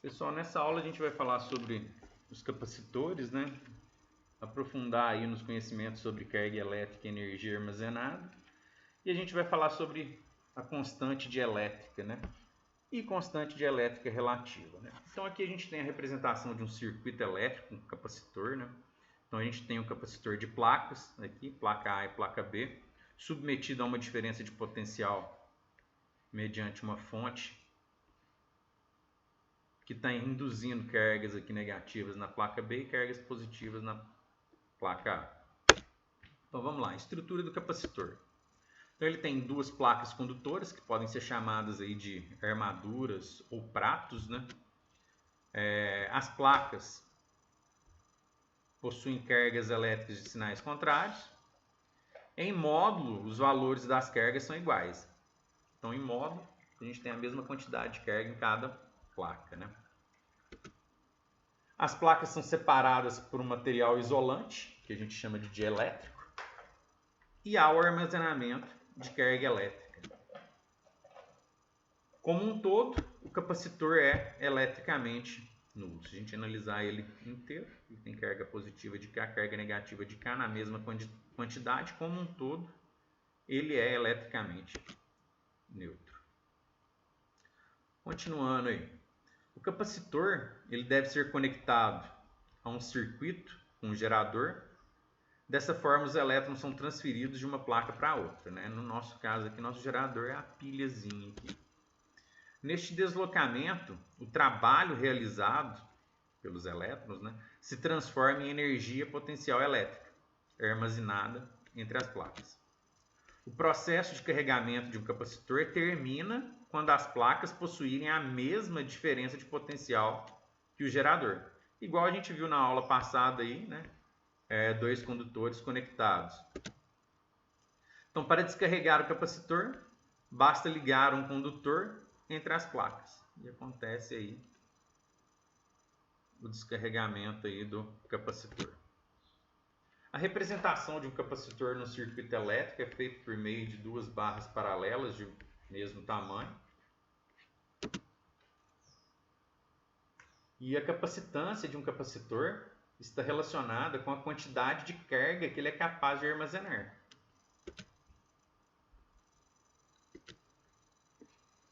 Pessoal, nessa aula a gente vai falar sobre os capacitores, né? Aprofundar aí nos conhecimentos sobre carga elétrica e energia armazenada. E a gente vai falar sobre a constante de elétrica, né? E constante de elétrica relativa, né? Então aqui a gente tem a representação de um circuito elétrico, um capacitor, né? Então a gente tem um capacitor de placas, aqui, placa A e placa B, submetido a uma diferença de potencial mediante uma fonte que está induzindo cargas aqui negativas na placa B e cargas positivas na placa A. Então vamos lá, estrutura do capacitor. Então ele tem duas placas condutoras que podem ser chamadas aí de armaduras ou pratos, né? As placas possuem cargas elétricas de sinais contrários. Em módulo, os valores das cargas são iguais. Então em módulo, a gente tem a mesma quantidade de carga em cada placa, né? As placas são separadas por um material isolante, que a gente chama de dielétrico, e há o armazenamento de carga elétrica. Como um todo, o capacitor é eletricamente nulo. Se a gente analisar ele inteiro, ele tem carga positiva de cá, carga negativa de cá na mesma quantidade. Como um todo, ele é eletricamente neutro. Continuando aí. O capacitor ele deve ser conectado a um circuito com um gerador. Dessa forma, os elétrons são transferidos de uma placa para outra, né? No nosso caso aqui, nosso gerador é a pilhazinha aqui. Neste deslocamento, o trabalho realizado pelos elétrons, né, se transforma em energia potencial elétrica, armazenada entre as placas. O processo de carregamento de um capacitor termina quando as placas possuírem a mesma diferença de potencial que o gerador. Igual a gente viu na aula passada aí, né? Dois condutores conectados. Então, para descarregar o capacitor, basta ligar um condutor entre as placas. E acontece aí o descarregamento aí do capacitor. A representação de um capacitor no circuito elétrico é feita por meio de duas barras paralelas de mesmo tamanho. E a capacitância de um capacitor está relacionada com a quantidade de carga que ele é capaz de armazenar.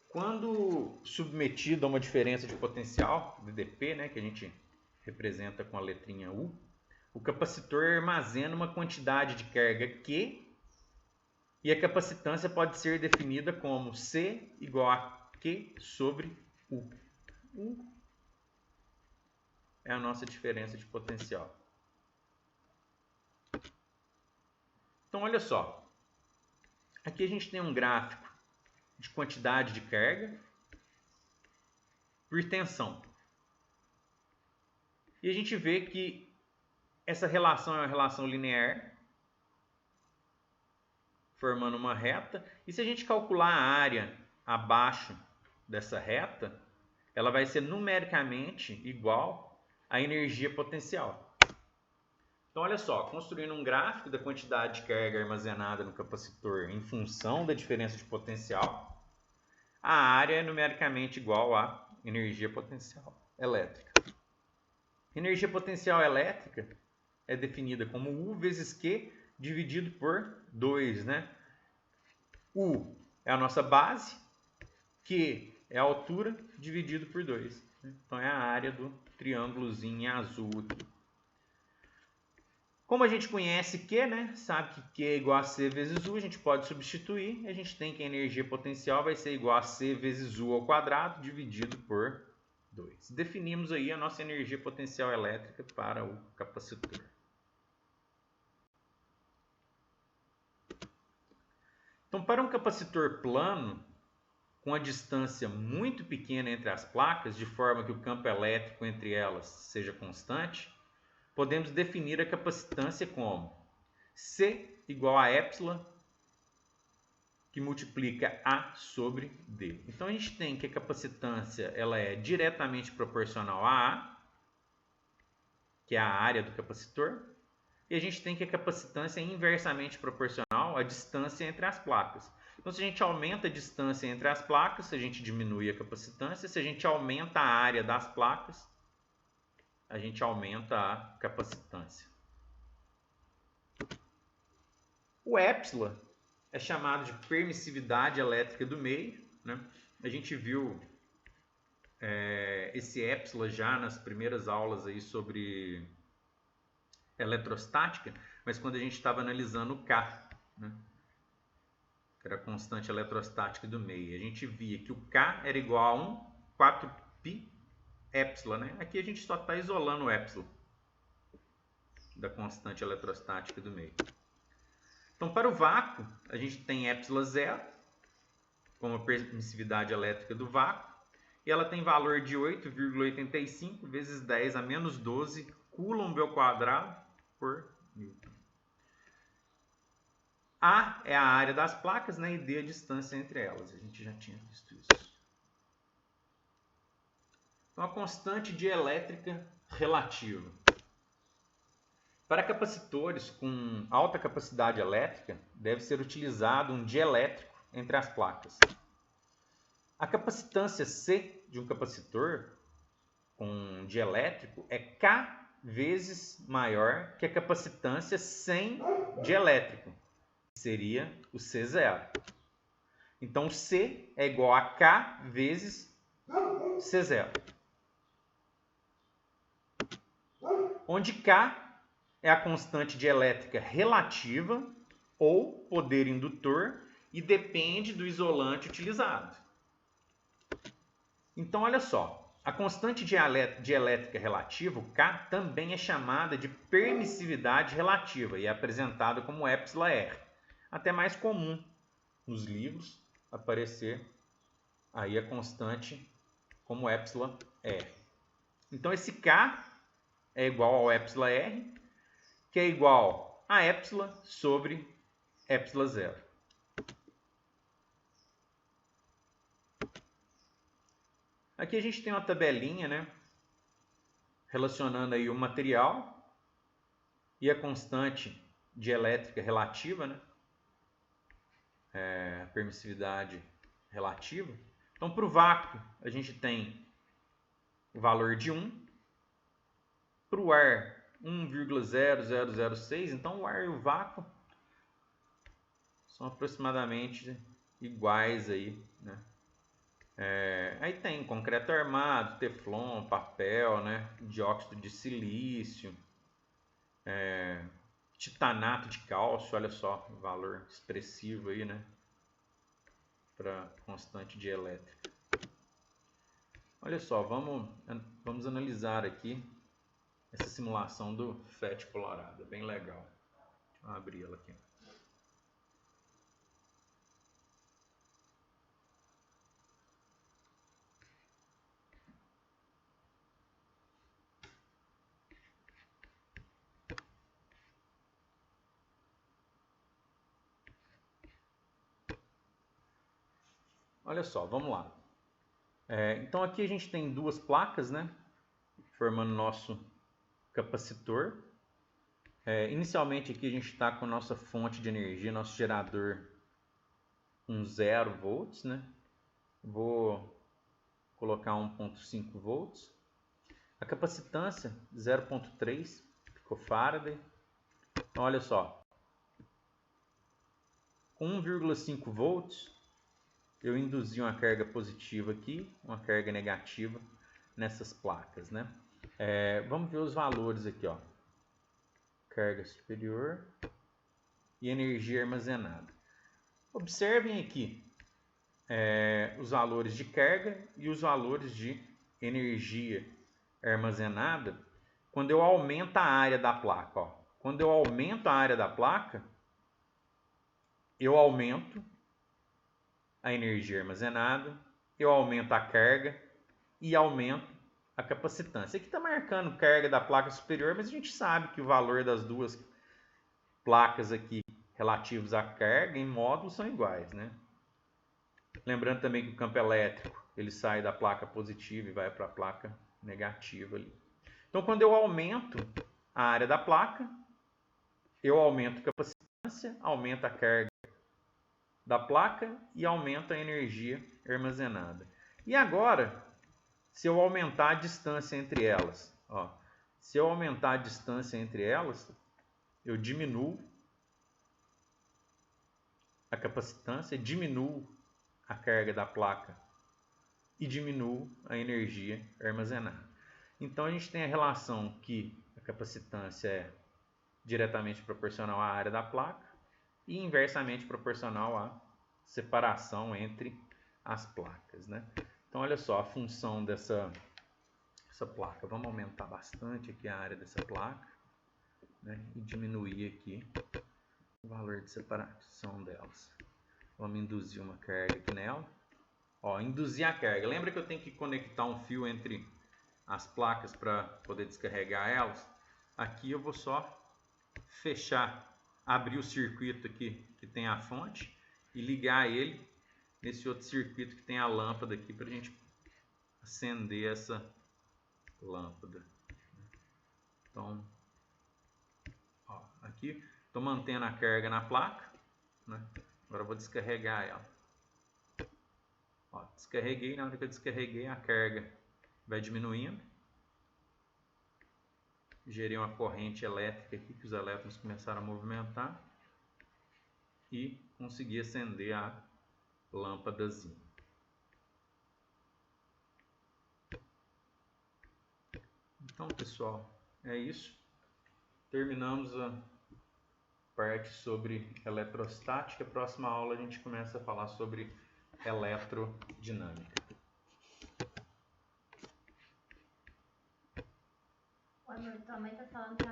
Quando submetido a uma diferença de potencial, DDP, né, que a gente representa com a letrinha U, o capacitor armazena uma quantidade de carga Q e a capacitância pode ser definida como C igual a Q sobre U. U é a nossa diferença de potencial. Então, olha só. Aqui a gente tem um gráfico de quantidade de carga por tensão. E a gente vê que essa relação é uma relação linear, formando uma reta. E se a gente calcular a área abaixo dessa reta, ela vai ser numericamente igual à energia potencial. Então, olha só, construindo um gráfico da quantidade de carga armazenada no capacitor em função da diferença de potencial, a área é numericamente igual à energia potencial elétrica. Energia potencial elétrica é definida como U vezes Q dividido por 2, né? U é a nossa base, Q é a altura dividido por 2. Então é a área do triângulozinho em azul aqui. Como a gente conhece Q, né? Sabe que Q é igual a C vezes U, a gente pode substituir. A gente tem que a energia potencial vai ser igual a C vezes U ao quadrado dividido por 2. Definimos aí a nossa energia potencial elétrica para o capacitor. Então, para um capacitor plano, com a distância muito pequena entre as placas, de forma que o campo elétrico entre elas seja constante, podemos definir a capacitância como C igual a epsilon, que multiplica A sobre D. Então, a gente tem que a capacitância ela é diretamente proporcional a A, que é a área do capacitor, e a gente tem que a capacitância é inversamente proporcional à distância entre as placas. Então, se a gente aumenta a distância entre as placas, a gente diminui a capacitância. Se a gente aumenta a área das placas, a gente aumenta a capacitância. O epsilon é chamado de permissividade elétrica do meio, né? A gente viu esse epsilon já nas primeiras aulas aí sobre eletrostática, mas quando a gente estava analisando o K, né? Que era a constante eletrostática do meio, a gente via que o K era igual a 4π epsilon, né? Aqui a gente só está isolando o epsilon da constante eletrostática do meio. Então, para o vácuo, a gente tem epsilon zero, como a permissividade elétrica do vácuo, e ela tem valor de 8,85 vezes 10 a menos 12 coulomb ao quadrado por Newton. A é a área das placas, né, e D a distância entre elas. A gente já tinha visto isso. Então, a constante dielétrica relativa. Para capacitores com alta capacidade elétrica, deve ser utilizado um dielétrico entre as placas. A capacitância C de um capacitor com dielétrico é K vezes maior que a capacitância sem dielétrico, que seria o C0. Então, C é igual a K vezes C0. Onde K é a constante dielétrica relativa ou poder indutor e depende do isolante utilizado. Então, olha só, a constante dielétrica relativa, o K, também é chamada de permissividade relativa e é apresentada como εr. Até mais comum nos livros aparecer aí a constante como εr. Então, esse K é igual ao εr, que é igual a epsilon sobre epsilon zero. Aqui a gente tem uma tabelinha, né, relacionando aí o material e a constante dielétrica relativa, né, a permissividade relativa. Então, para o vácuo, a gente tem o valor de 1. Para o ar, 1,0006. Então, o ar e o vácuo são aproximadamente iguais aí, né? Aí tem concreto armado, teflon, papel, né? Dióxido de silício, titanato de cálcio, olha só o valor expressivo aí, né? Para constante dielétrica. Olha só, vamos analisar aqui essa simulação do FET colorado, é bem legal. Deixa eu abrir ela aqui. Olha só, vamos lá. Então aqui a gente tem duas placas, né, formando nosso capacitor. Inicialmente aqui a gente está com a nossa fonte de energia, nosso gerador com 0 volts, né? Vou colocar 1,5 volts. A capacitância 0,3 picofarad. Então olha só, com 1,5 volts eu induzi uma carga positiva aqui, uma carga negativa nessas placas, né? Vamos ver os valores aqui, ó. Carga superior e energia armazenada. Observem aqui os valores de carga e os valores de energia armazenada quando eu aumento a área da placa. Ó. Quando eu aumento a área da placa, eu aumento a energia armazenada, eu aumento a carga e aumento a capacitância. Aqui está marcando carga da placa superior, mas a gente sabe que o valor das duas placas aqui relativos à carga em módulos são iguais, né? Lembrando também que o campo elétrico ele sai da placa positiva e vai para a placa negativa ali. Então, quando eu aumento a área da placa, eu aumento a capacitância, aumento a carga da placa e aumento a energia armazenada. E agora, se eu aumentar a distância entre elas, ó, se eu aumentar a distância entre elas, eu diminuo a capacitância, diminuo a carga da placa e diminuo a energia armazenada. Então a gente tem a relação que a capacitância é diretamente proporcional à área da placa e inversamente proporcional à separação entre as placas, né? Então olha só a função dessa placa. Vamos aumentar bastante aqui a área dessa placa, né? E diminuir aqui o valor de separação delas. Vamos induzir uma carga aqui nela. Ó, induzir a carga. Lembra que eu tenho que conectar um fio entre as placas para poder descarregar elas? Aqui eu vou só fechar, abrir o circuito aqui que tem a fonte e ligar ele nesse outro circuito que tem a lâmpada aqui para a gente acender essa lâmpada. Então, ó, aqui estou mantendo a carga na placa, né? Agora eu vou descarregar ela. Ó, descarreguei, na hora que eu descarreguei a carga vai diminuindo. Gerei uma corrente elétrica aqui que os elétrons começaram a movimentar e consegui acender a lâmpadazinha. Então, pessoal, é isso. Terminamos a parte sobre eletrostática. Próxima aula a gente começa a falar sobre eletrodinâmica. Oi, amor, tua mãe tá falando que